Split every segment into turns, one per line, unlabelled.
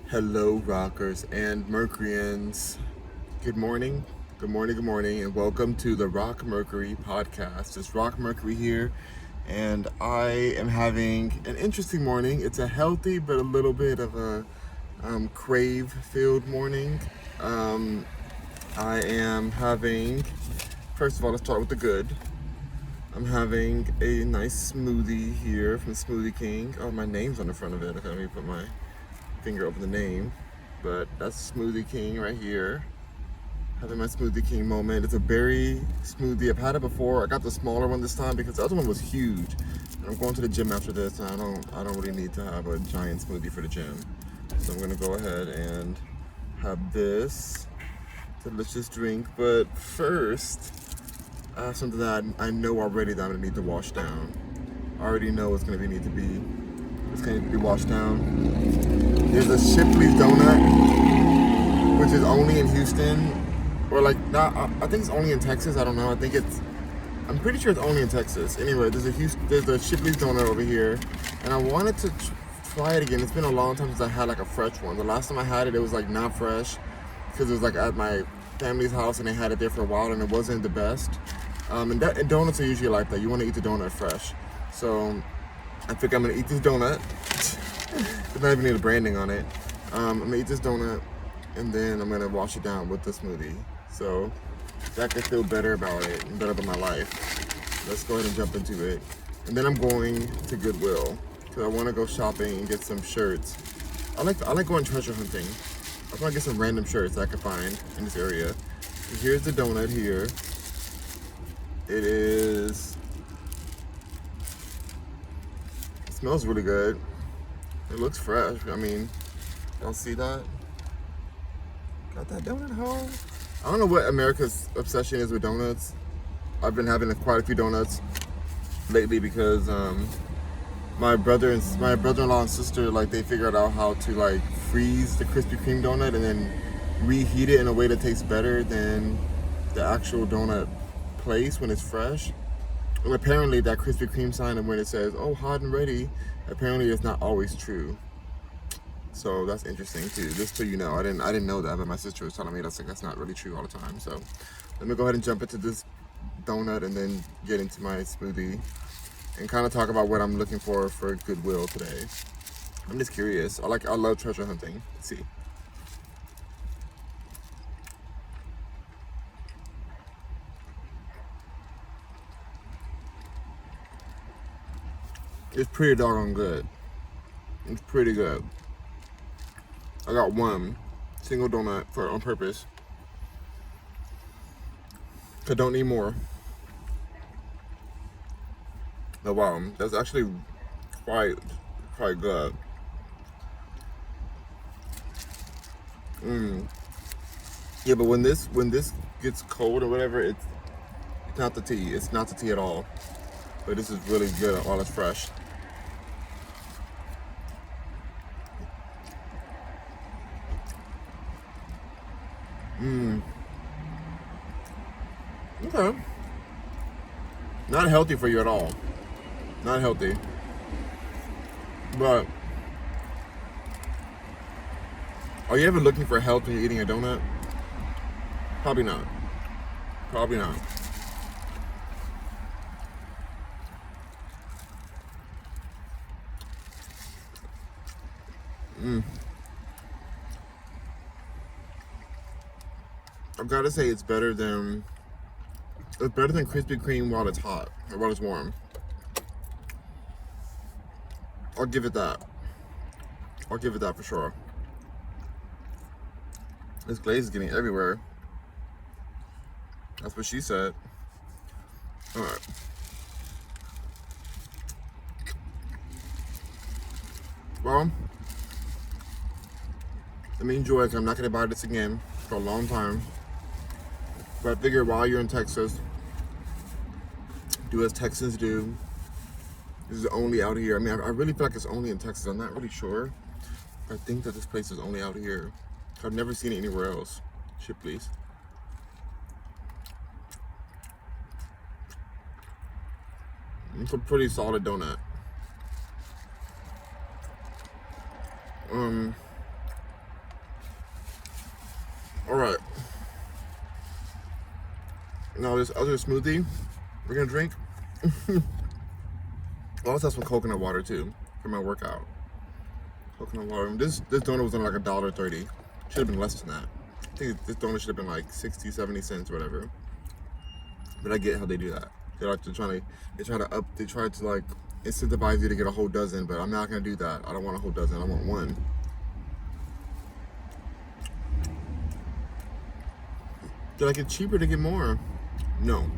Hello, rockers and Mercuryans. Good morning, and welcome to the Rock Mercury podcast. It's Rock Mercury here, and I am having an interesting morning. It's a healthy but a little bit of a crave-filled morning. I am having, first of all, let's start with the good. I'm having a nice smoothie here from Smoothie King. Oh, my name's on the front of it. Okay, let me put my finger over the name, but that's Smoothie King right here. Having my Smoothie King moment. It's a berry smoothie. I've had it before. I got the smaller one this time because the other one was huge. And I'm going to the gym after this, and I don't really need to have a giant smoothie for the gym. So I'm gonna go ahead and have this delicious drink. But first, I have something that I know already that I'm gonna need to wash down. I already know it's gonna need to be washed down. There's a Shipley's donut, which is only in Houston, or like not. I think it's only in Texas. I don't know. I'm pretty sure it's only in Texas. Anyway, there's a Shipley's donut over here, and I wanted to try it again. It's been a long time since I had like a fresh one. The last time I had it, it was like not fresh, because it was like at my family's house and they had it there for a while and it wasn't the best. And donuts are usually like that. You want to eat the donut fresh, so I think I'm gonna eat this donut. There's not even need a branding on it. I'm gonna eat this donut and then I'm gonna wash it down with the smoothie. So that could feel better about it and better about my life. Let's go ahead and jump into it. And then I'm going to Goodwill because I want to go shopping and get some shirts. I like going treasure hunting. I want to get some random shirts that I can find in this area. So here's the donut here. It smells really good. It looks fresh. I mean, y'all see that? Got that donut home. I don't know what America's obsession is with donuts. I've been having quite a few donuts lately because my brother-in-law and sister, like, they figured out how to like freeze the Krispy Kreme donut and then reheat it in a way that tastes better than the actual donut place when it's fresh. And apparently that Krispy Kreme sign and when it says, "Oh, hot and ready," apparently it's not always true. So that's interesting too. Just so you know, I didn't know that, but my sister was telling me that's not really true all the time. So let me go ahead and jump into this donut and then get into my smoothie and kind of talk about what I'm looking for Goodwill today. I'm just curious. I love treasure hunting. Let's see. It's pretty doggone good. It's pretty good. I got one single donut on purpose. I don't need more. Oh wow, that's actually quite good. Yeah, but when this gets cold or whatever, it's not the tea. It's not the tea at all. But this is really good while it's fresh. Okay. Not healthy for you at all. Not healthy. But are you ever looking for health when you're eating a donut? Probably not. Probably not. I've got to say it's better than Krispy Kreme while it's hot or while it's warm. I'll give it that. I'll give it that for sure. This glaze is getting everywhere. That's what she said. All right. Well, let me enjoy it 'cause I'm not gonna buy this again for a long time. But I figure while you're in Texas, do as Texans do. This is only out here. I mean, I really feel like it's only in Texas. I'm not really sure. I think that this place is only out here. I've never seen it anywhere else. Shipley's. It's a pretty solid donut. All right. Now this other smoothie we're gonna drink. I also have some coconut water too for my workout. Coconut water. This donut was only like $1.30. Should have been less than that. I think this donut should have been like 60, 70 cents or whatever. But I get how they do that. They try to like incentivize you to get a whole dozen, but I'm not gonna do that. I don't want a whole dozen. I want one. Did I get cheaper to get more? No.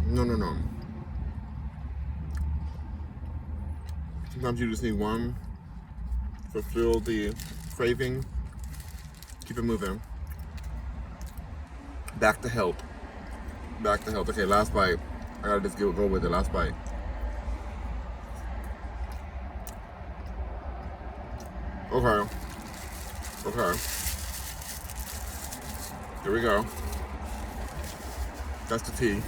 No. Sometimes you just need one, fulfill the craving, keep it moving. Back to health. Okay, last bite. I gotta just go with it. Last bite. Okay. Here we go. That's the tea.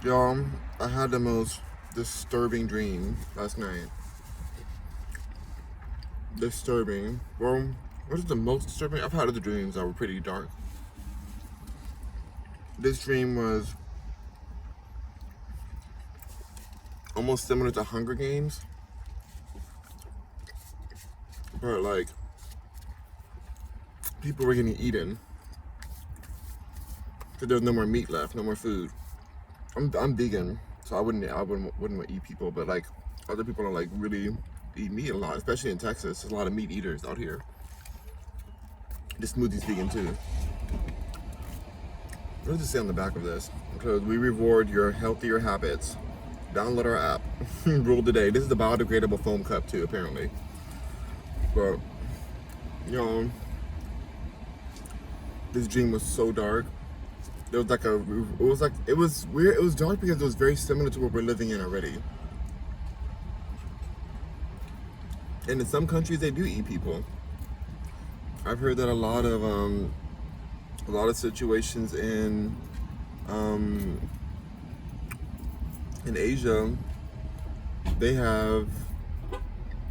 Y'all, I had the most disturbing dream last night. Disturbing. Well, what is the most disturbing? I've had other dreams that were pretty dark. This dream was almost similar to Hunger Games, but like people were getting eaten. So there was no more meat left, no more food. I'm vegan, so I wouldn't eat people, but like other people are like really eat meat a lot, especially in Texas. There's a lot of meat eaters out here. This smoothie's vegan too. What does it say on the back of this? Because we reward your healthier habits. Download our app. Rule today. This is the biodegradable foam cup too, apparently. But this dream was so dark. It was weird. It was dark because it was very similar to what we're living in already. And in some countries, they do eat people. I've heard that a lot of situations in Asia, they have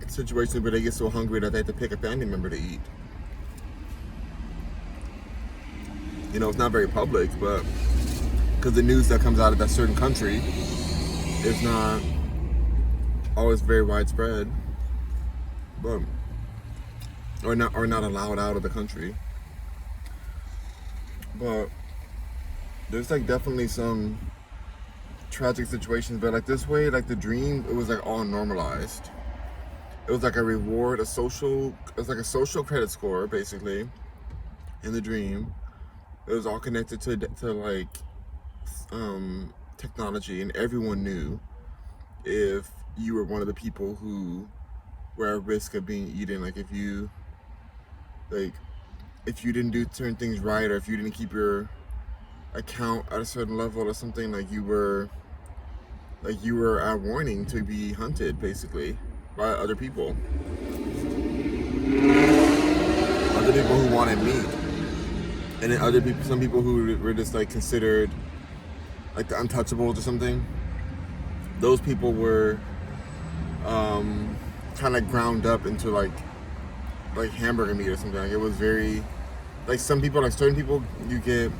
situations where they get so hungry that they have to pick a family member to eat. You know, it's not very public, but because the news that comes out of that certain country is not always very widespread, but or not allowed out of the country. But there's like definitely some tragic situations, but like this way, like the dream, it was like all normalized. It was like a reward, it was like a social credit score basically in the dream. It was all connected to like technology, and everyone knew if you were one of the people who were at risk of being eaten. Like if you didn't do certain things right, or if you didn't keep your account at a certain level or something, like you were at warning to be hunted basically by other people who wanted meat. And then some people who were just like considered like the untouchables or something, those people were kind of ground up into like hamburger meat or something. Like it was very, like certain people you get,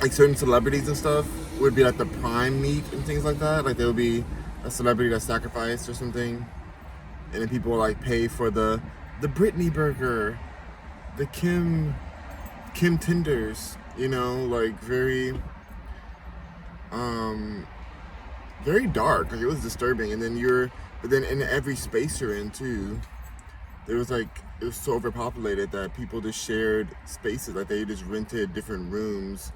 like certain celebrities and stuff would be like the prime meat and things like that. Like there would be a celebrity that's sacrificed or something, and then people like pay for the Britney burger, the Kim tenders, you know, like very very dark. Like it was disturbing. And then but then in every space you're in too, it was so overpopulated that people just shared spaces. Like they just rented different rooms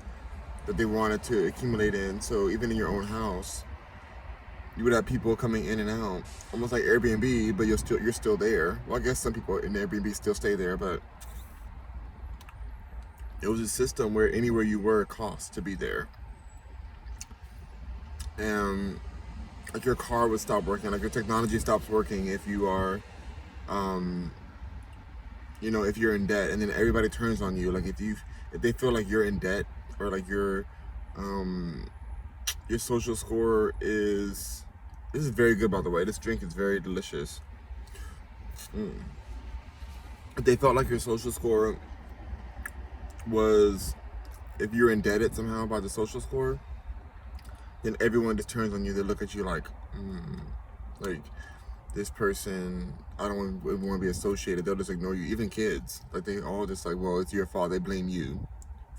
that they wanted to accumulate in. So even in your own house, you would have people coming in and out, almost like Airbnb, but you're still there. Well, I guess some people in Airbnb still stay there, but it was a system where anywhere you were cost to be there. And like your car would stop working, like your technology stops working if you are, if you're in debt, and then everybody turns on you. Like if they feel like you're in debt, or like your social score is. This is very good, by the way. This drink is very delicious. they felt like your social score was, if you're indebted somehow by the social score, then everyone just turns on you. They look at you like this person, I don't want to be associated. They'll just ignore you. Even kids, like they all just like, well, it's your fault. They blame you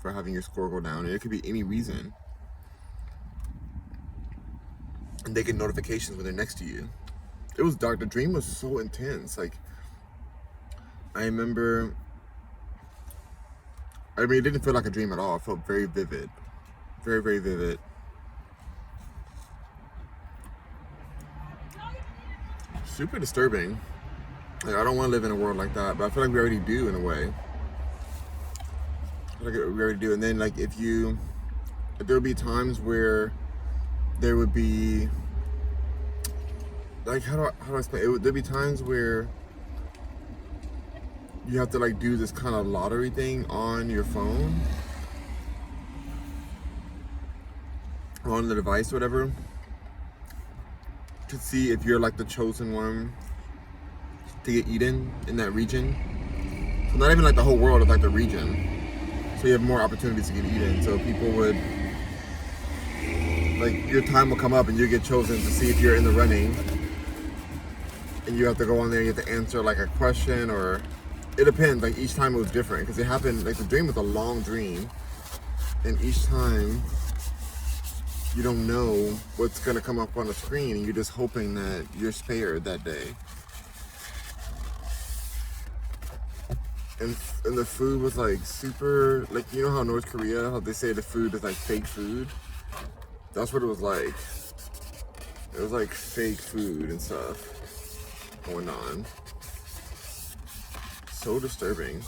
for having your score go down, and it could be any reason. And they get notifications when they're next to you. It was dark. The dream was so intense. Like, I remember, it didn't feel like a dream at all. It felt very vivid. Very, very vivid. Super disturbing. Like, I don't want to live in a world like that, but I feel like we already do in a way. I feel like we already do. And then, like, there would be times where there would be, like, how do I explain? There'd be times where you have to, like, do this kind of lottery thing on your phone, or on the device or whatever, to see if you're, like, the chosen one to get eaten in that region. So not even, like, the whole world, it's like the region. So you have more opportunities to get eaten. So people would, like, your time will come up and you get chosen to see if you're in the running. And you have to go on there, you have to answer, like, a question, or it depends. Like, each time it was different, because it happened, like, the dream was a long dream, and each time you don't know what's gonna come up on the screen, and you're just hoping that you're spared that day. And the food was, like, super, like, you know how North Korea, how they say the food is like fake food? That's what it was like. It was like fake food and stuff going on. So disturbing.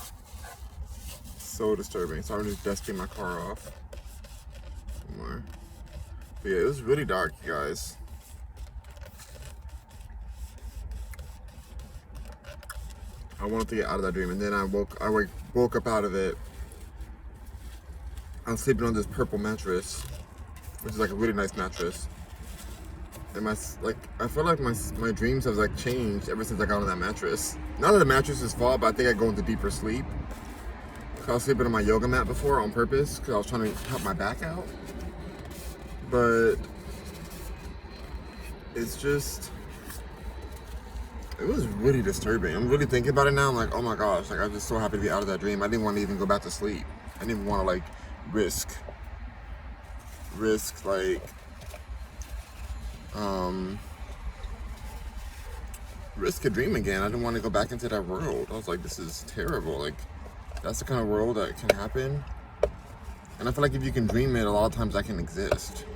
So disturbing. So I'm just dusting my car off. More. But yeah, it was really dark, you guys. I wanted to get out of that dream, and then I woke up out of it. I was sleeping on this purple mattress, which is like a really nice mattress. And I feel like my dreams have, like, changed ever since I got on that mattress. Not that the mattress is fault, but I think I go into deeper sleep. I was sleeping on my yoga mat before on purpose because I was trying to help my back out. But it's just, it was really disturbing. I'm really thinking about it now. I'm like, oh my gosh, like, I'm just so happy to be out of that dream. I didn't want to even go back to sleep. I didn't even want to, like, risk like, risk a dream again. I didn't want to go back into that world. I was like, this is terrible. Like, that's the kind of world that can happen. And I feel like if you can dream it, a lot of times that can exist.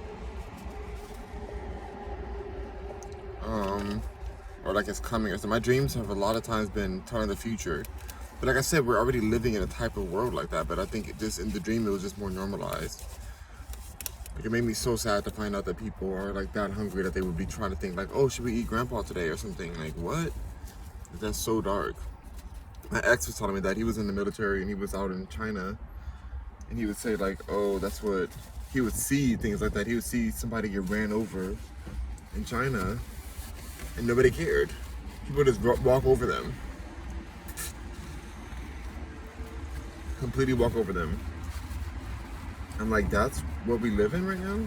Or like it's coming. So my dreams have a lot of times been telling the future. But like I said, we're already living in a type of world like that. But I think just in the dream, it was just more normalized. Like, it made me so sad to find out that people are, like, that hungry that they would be trying to think, like, oh, should we eat grandpa today or something? Like, what? That's so dark. My ex was telling me that he was in the military and he was out in China, and he would say, like, oh, that's what he would see, things like that. He would see somebody get ran over in China and nobody cared. People would just walk over them. Completely walk over them. I'm like, that's what we live in right now?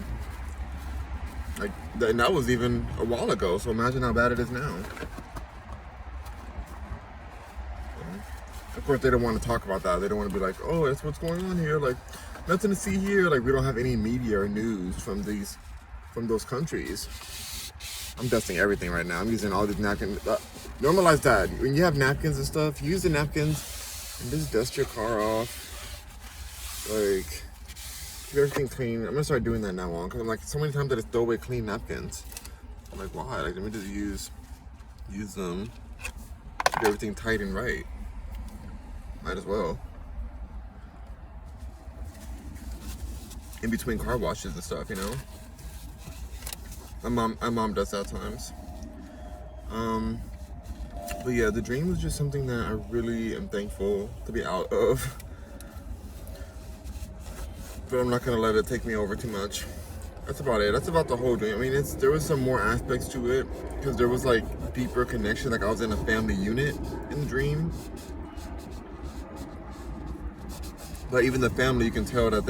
Like, and that was even a while ago, so imagine how bad it is now. Of course, they don't want to talk about that. They don't want to be like, oh, that's what's going on here. Like, nothing to see here. Like, we don't have any media or news from those countries. I'm dusting everything right now. I'm using all these napkins. Normalize that. When you have napkins and stuff, use the napkins and just dust your car off. Like, keep everything clean. I'm gonna start doing that now on, because I'm like, so many times that it's throw away clean napkins. I'm like, why? Like, let me just use them. Keep everything tight and right. Might as well. In between car washes and stuff, you know. My mom does that at times. But yeah, the dream was just something that I really am thankful to be out of. But I'm not gonna let it take me over too much. That's about it. That's about the whole dream. I mean, there was some more aspects to it because there was like deeper connection. Like I was in a family unit in the dream, but even the family, you can tell that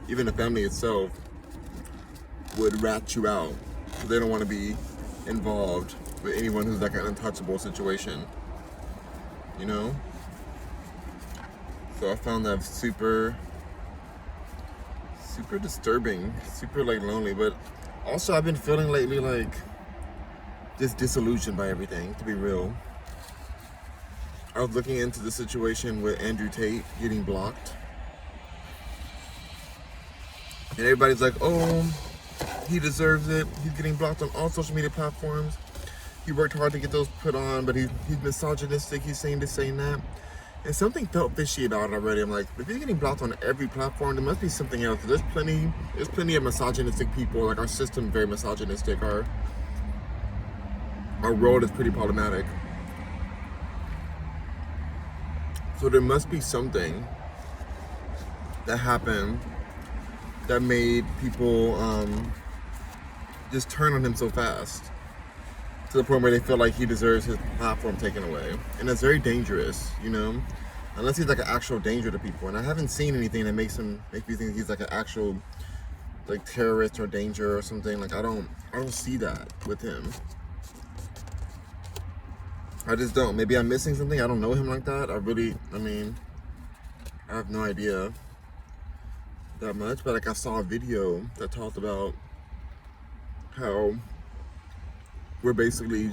even the family itself would rat you out because they don't want to be involved with anyone who's like an untouchable situation, you know? So I found that super disturbing, super like lonely, but also I've been feeling lately like just disillusioned by everything, to be real. I was looking into the situation with Andrew Tate getting blocked. And everybody's like, oh, he deserves it. He's getting blocked on all social media platforms. He worked hard to get those put on, but he's misogynistic. He's saying this, saying that. And something felt fishy about it already. I'm like, if he's getting blocked on every platform, there must be something else. There's plenty of misogynistic people. Like our system, very misogynistic. Our world is pretty problematic. So there must be something that happened that made people just turn on him so fast to the point where they feel like he deserves his platform taken away. And that's very dangerous, you know, unless he's like an actual danger to people. And I haven't seen anything that makes me think he's like an actual like terrorist or danger or something. Like I don't see that with him. I just don't. Maybe I'm missing something. I don't know him like that. I have no idea that much, but like I saw a video that talked about how we're basically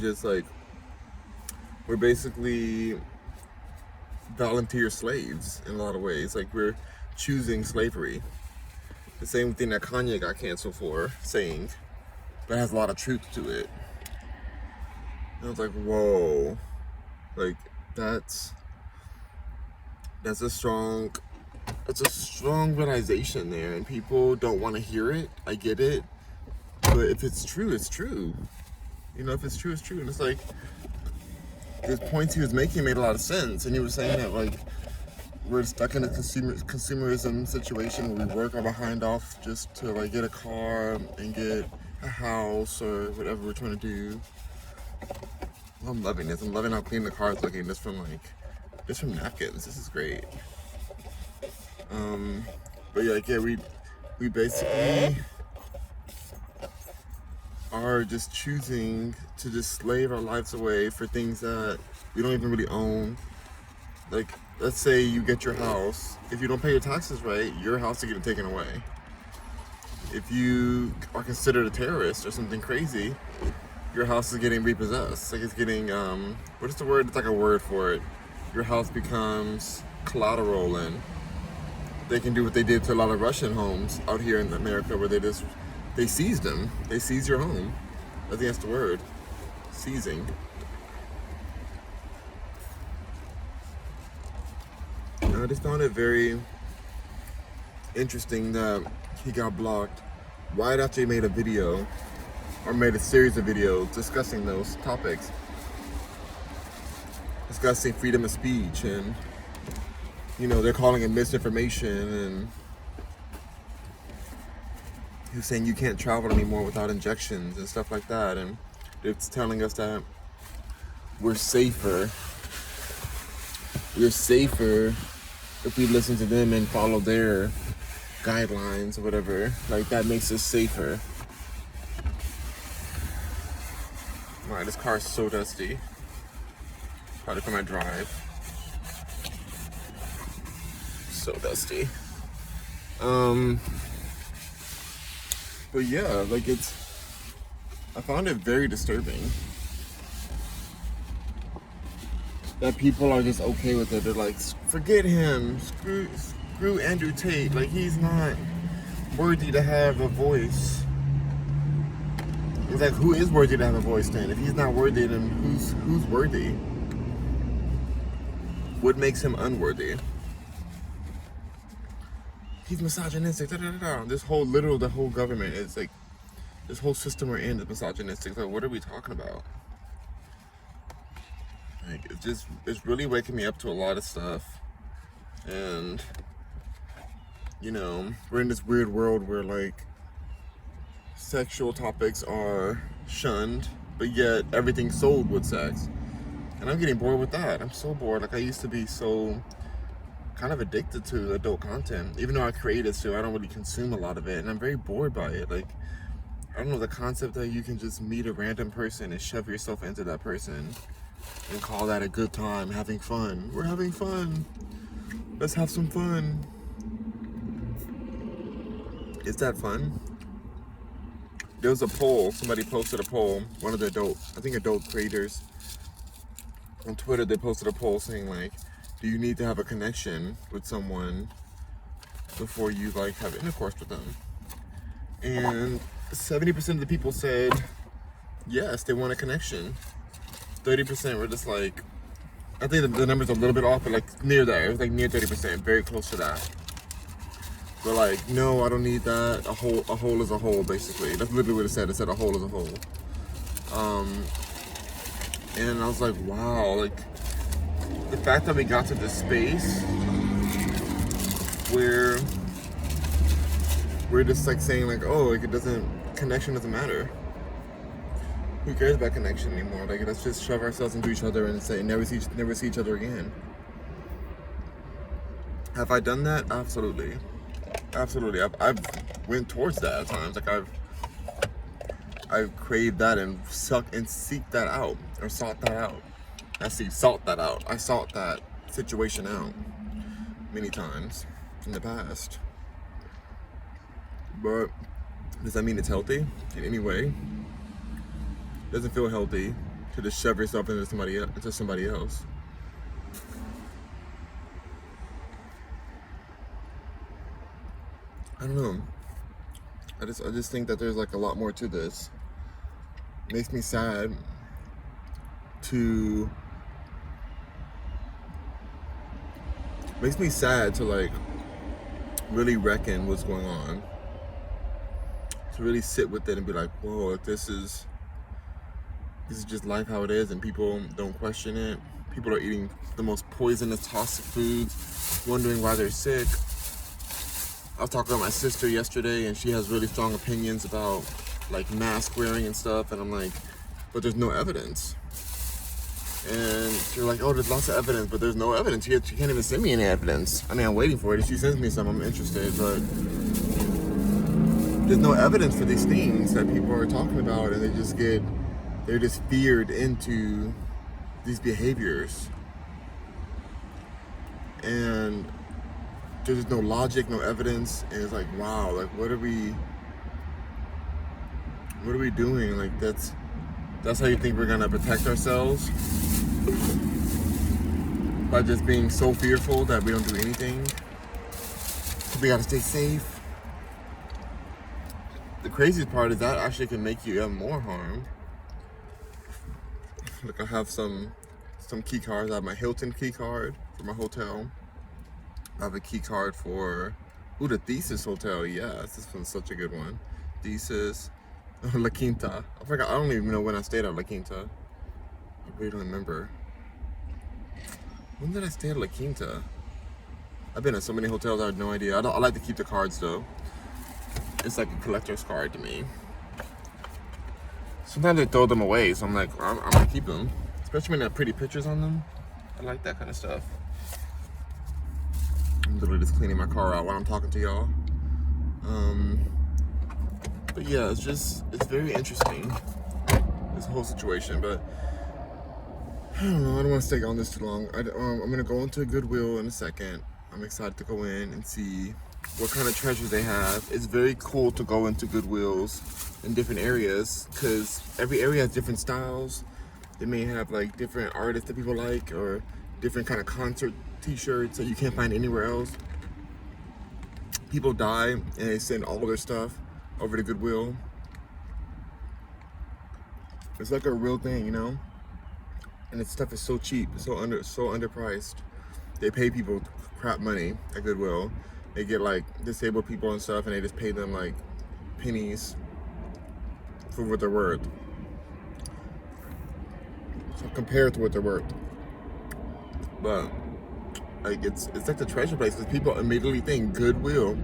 volunteer slaves in a lot of ways. Like we're choosing slavery. The same thing that Kanye got canceled for saying, but it has a lot of truth to it. And I was like, whoa, like that's a strong realization there, and people don't want to hear it. I get it, but if it's true, it's true. You know, if it's true, it's true. And it's like the points he was making made a lot of sense, and he was saying that like we're stuck in a consumerism situation where we work our behind off just to like get a car and get a house or whatever we're trying to do. I'm loving this. I'm loving how clean the car is looking just from napkins. This is great. But yeah, we basically are just choosing to just slave our lives away for things that we don't even really own. Like, let's say you get your house. If you don't pay your taxes right, your house is getting taken away. If you are considered a terrorist or something crazy, your house is getting repossessed. Like it's getting, what is the word? It's like a word for it. Your house becomes collateral, and they can do what they did to a lot of Russian homes out here in America where they seized them. They seized your home. I think that's the word. Seizing. I just found it very interesting that he got blocked right after he made a video or made a series of videos discussing those topics. Discussing freedom of speech, and you know, they're calling it misinformation, and he was saying you can't travel anymore without injections and stuff like that, and it's telling us that we're safer if we listen to them and follow their guidelines or whatever. Like that makes us safer. Alright, this car is so dusty. Probably for my drive. So dusty. But yeah, like I found it very disturbing that people are just okay with it. They're like, forget him, screw Andrew Tate. Like he's not worthy to have a voice. It's like, who is worthy to have a voice then? If he's not worthy, then who's worthy? What makes him unworthy? He's misogynistic. Da, da, da, da. The whole government is like, this whole system we're in is misogynistic. Like, what are we talking about? Like, it's really waking me up to a lot of stuff. And, you know, we're in this weird world where like, sexual topics are shunned, but yet everything's sold with sex. And I'm getting bored with that. I'm so bored. Like, I used to be so kind of addicted to adult content. Even though I create it, so I don't really consume a lot of it. And I'm very bored by it. Like, I don't know, the concept that you can just meet a random person and shove yourself into that person and call that a good time, having fun. We're having fun. Let's have some fun. Is that fun? There was a poll. Somebody posted a poll. One of the adult creators on Twitter, they posted a poll saying, like, do you need to have a connection with someone before you, like, have intercourse with them? And 70% of the people said yes, they want a connection. 30% were just like, I think the number's a little bit off, but like near there. It was like near 30%, very close to that. But like, no, I don't need that. A whole is a whole, basically. That's literally what it said. It said a whole is a whole. And I was like, wow, like the fact that we got to this space where we're just like saying like, oh, like connection doesn't matter. Who cares about connection anymore? Like, let's just shove ourselves into each other and say never see each other again. Have I done that? Absolutely. I've went towards that at times. Like I've craved that and seek that out, or sought that out. I sought that situation out many times in the past. But does that mean it's healthy in any way? It doesn't feel healthy to just shove yourself into somebody else. I don't know. I just think that there's like a lot more to this. It makes me sad to like really reckon what's going on. To really sit with it and be like, whoa, like this is just life how it is, and people don't question it. People are eating the most poisonous, toxic foods, wondering why they're sick. I was talking to my sister yesterday, and she has really strong opinions about like mask wearing and stuff, and I'm like, but there's no evidence. And she's like, oh, there's lots of evidence, but there's no evidence. She can't even send me any evidence. I mean, I'm waiting for it. If she sends me some, I'm interested, but there's no evidence for these things that people are talking about, and they're just feared into these behaviors. And there's no logic, no evidence, and it's like, wow, like what are we doing? Like that's how you think we're gonna protect ourselves? By just being so fearful that we don't do anything? We gotta stay safe. The craziest part is that actually can make you have more harm. Like I have some key cards. I have my Hilton key card for my hotel. I have a key card for the Thesis Hotel. Yes, this one's such a good one. Thesis, La Quinta. I forgot. I don't even know when I stayed at La Quinta. I really don't remember. When did I stay at La Quinta? I've been at so many hotels. I have no idea. I like to keep the cards though. It's like a collector's card to me. Sometimes they throw them away, so I'm like, I'm gonna keep them. Especially when they have pretty pictures on them. I like that kind of stuff. I'm literally just cleaning my car out while I'm talking to y'all. But yeah, it's very interesting, this whole situation. But I don't know, I don't want to stay on this too long. I'm gonna go into Goodwill in a second. I'm excited to go in and see what kind of treasures they have. It's very cool to go into Goodwills in different areas, because every area has different styles. They may have like different artists that people like, or different kind of concert t-shirts that you can't find anywhere else. People die and they send all of their stuff over to Goodwill. It's like a real thing, you know? And this stuff is so cheap, so underpriced. They pay people crap money at Goodwill. They get like disabled people and stuff, and they just pay them like pennies for what they're worth. So compared to what they're worth. But like it's like the treasure place, because people immediately think Goodwill.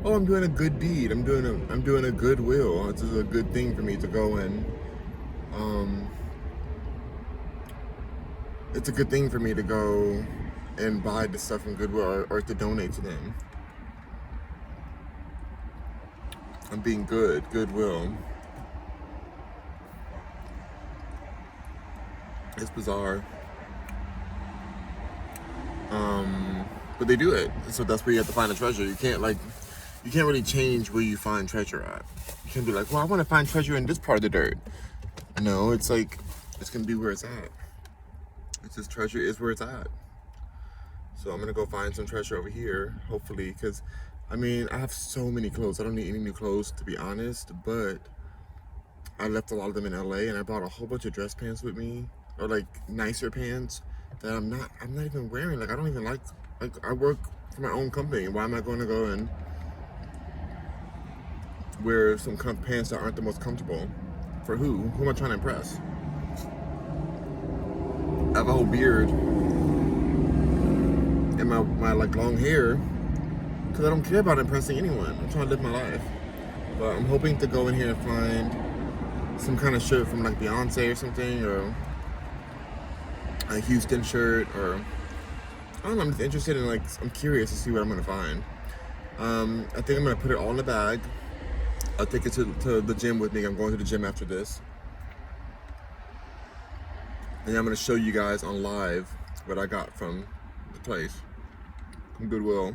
oh, I'm doing a good deed. I'm doing a Goodwill. This is a good thing for me to go and um, it's a good thing for me to go and buy the stuff from Goodwill or to donate to them. I'm being good, Goodwill. It's bizarre. But they do it. So that's where you have to find a treasure. You can't really change where you find treasure at. You can't be like, well, I want to find treasure in this part of the dirt. No, it's like, it's gonna be where it's at. It's just treasure is where it's at. So I'm gonna go find some treasure over here, hopefully, because I mean, I have so many clothes. I don't need any new clothes, to be honest, but I left a lot of them in LA, and I brought a whole bunch of dress pants with me, or like nicer pants that I'm not even wearing. Like, I don't even like I work for my own company. Why am I going to go and wear some pants that aren't the most comfortable? For who? Who am I trying to impress? I have a whole beard and my like long hair because I don't care about impressing anyone. I'm trying to live my life. But I'm hoping to go in here and find some kind of shirt from like Beyonce or something, or a Houston shirt, or I don't know. I'm just interested in, like, I'm curious to see what I'm gonna find. I think I'm gonna put it all in the bag. I'll take it to the gym with me. I'm going to the gym after this, and I'm gonna show you guys on live what I got from the place, from Goodwill.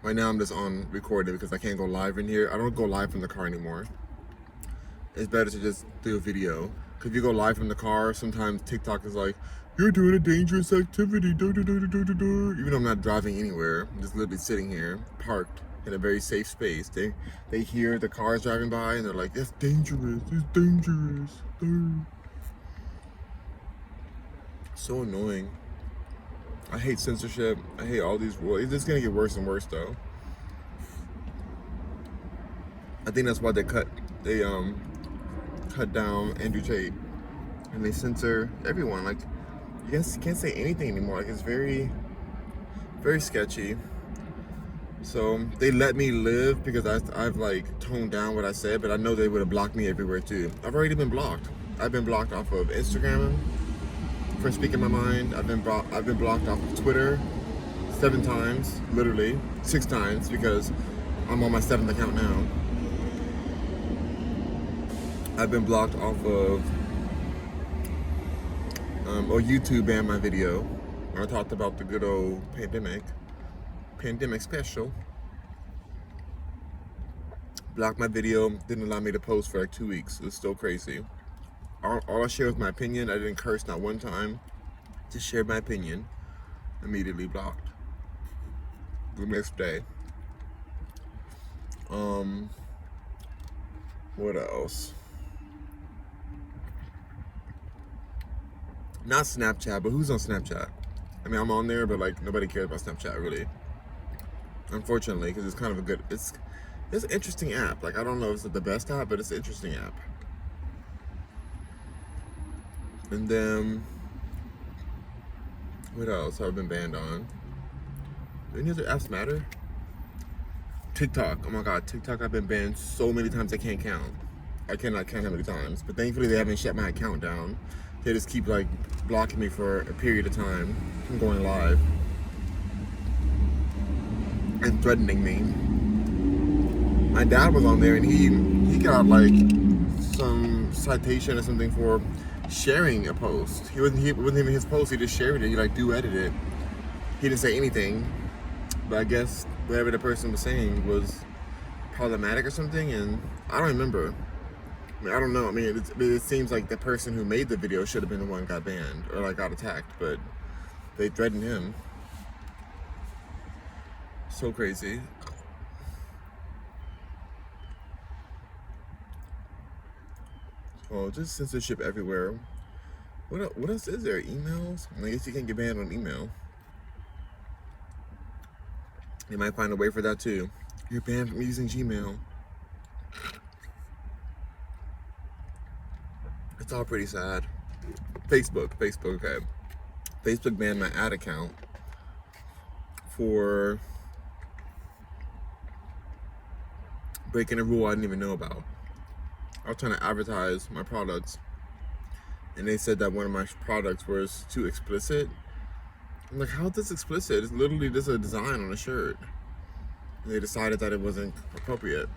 Right now I'm just on recording because I can't go live in here. I don't go live from the car anymore. It's better to just do a video. Because if you go live from the car, sometimes TikTok is like, you're doing a dangerous activity, even though I'm not driving anywhere. I'm just literally sitting here, parked in a very safe space. They hear the cars driving by and they're like, that's dangerous, it's dangerous. So annoying. I hate censorship. I hate all these rules. It's just gonna get worse and worse though. I think that's why they cut down Andrew Tate, and they censor everyone. Like, you can't say anything anymore. Like, it's very, very sketchy. So they let me live because I've like toned down what I said, but I know they would have blocked me everywhere too. I've already been blocked. I've been blocked off of Instagram for speaking my mind. I've been blocked off of Twitter 7 times, literally 6 times, because I'm on my 7th account now. I've been blocked off of, or YouTube banned my video where I talked about the good old pandemic special. Blocked my video, didn't allow me to post for like 2 weeks. It was still crazy. All I shared was my opinion. I didn't curse not one time. Just shared my opinion. Immediately blocked. The next day. What else? Not Snapchat, but who's on Snapchat? I mean, I'm on there, but like nobody cares about Snapchat really. Unfortunately, because it's kind of it's an interesting app. Like, I don't know if it's the best app, but it's an interesting app. And then, what else have I been banned on? Do any other apps matter? TikTok. Oh my God, TikTok. I've been banned so many times I can't count. I cannot count how many times. But thankfully, they haven't shut my account down. They just keep like blocking me for a period of time from going live and threatening me. My dad was on there and he got like some citation or something for sharing a post. It wasn't even his post. He just shared it. He like duetted it. He didn't say anything, but I guess whatever the person was saying was problematic or something, and I don't remember. I mean, I don't know. I mean, it seems like the person who made the video should have been the one who got banned or like got attacked, but they threatened him. So crazy. Oh, just censorship everywhere. What else is there? Emails? I guess you can't get banned on email. You might find a way for that too. You're banned from using Gmail. It's all pretty sad. Facebook, okay. Facebook banned my ad account for breaking a rule I didn't even know about. I was trying to advertise my products, and they said that one of my products was too explicit. I'm like, how is this explicit? It's literally just a design on a shirt. And they decided that it wasn't appropriate.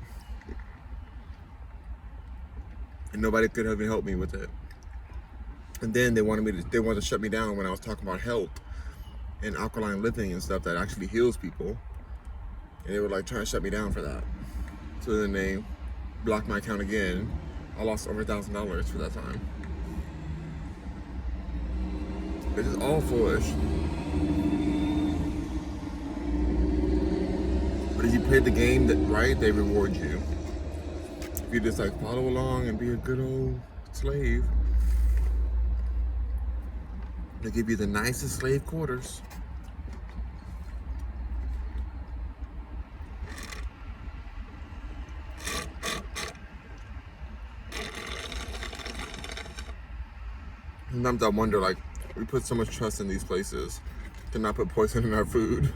And nobody could even help me with it. And then they wanted to shut me down when I was talking about health and alkaline living and stuff that actually heals people. And they were like trying to shut me down for that. So then they blocked my account again. I lost over $1,000 for that time. It's just all foolish. But if you play the game right, they reward you. If you just like follow along and be a good old slave, they give you the nicest slave quarters. Sometimes I wonder, like, we put so much trust in these places to not put poison in our food.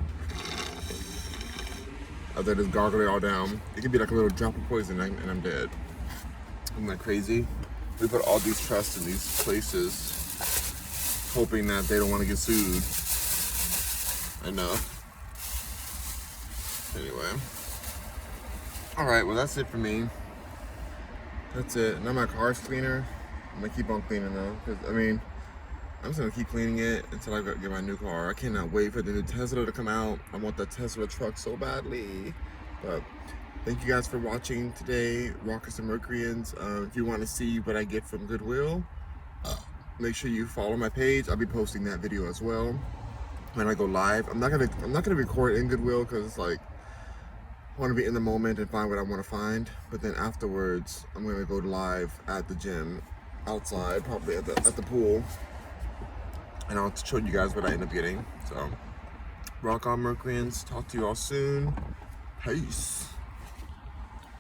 Other than just gargle it all down. It could be like a little drop of poison and I'm dead. Isn't that crazy? We put all these trust in these places, hoping that they don't want to get sued. I know. Anyway. Alright, well that's it for me. That's it. Now my car's cleaner. I'm gonna keep on cleaning though, because I'm just gonna keep cleaning it until I get my new car. I cannot wait for the new Tesla to come out. I want the Tesla truck so badly. But thank you guys for watching today, Rockers and Mercuryans. If you want to see what I get from Goodwill, make sure you follow my page. I'll be posting that video as well when I go live. I'm not gonna record in Goodwill because it's like I want to be in the moment and find what I want to find. But then afterwards, I'm gonna go live at the gym, outside, probably at the pool, and I'll show you guys what I end up getting. So, rock on, Mercuryans. Talk to you all soon. Peace.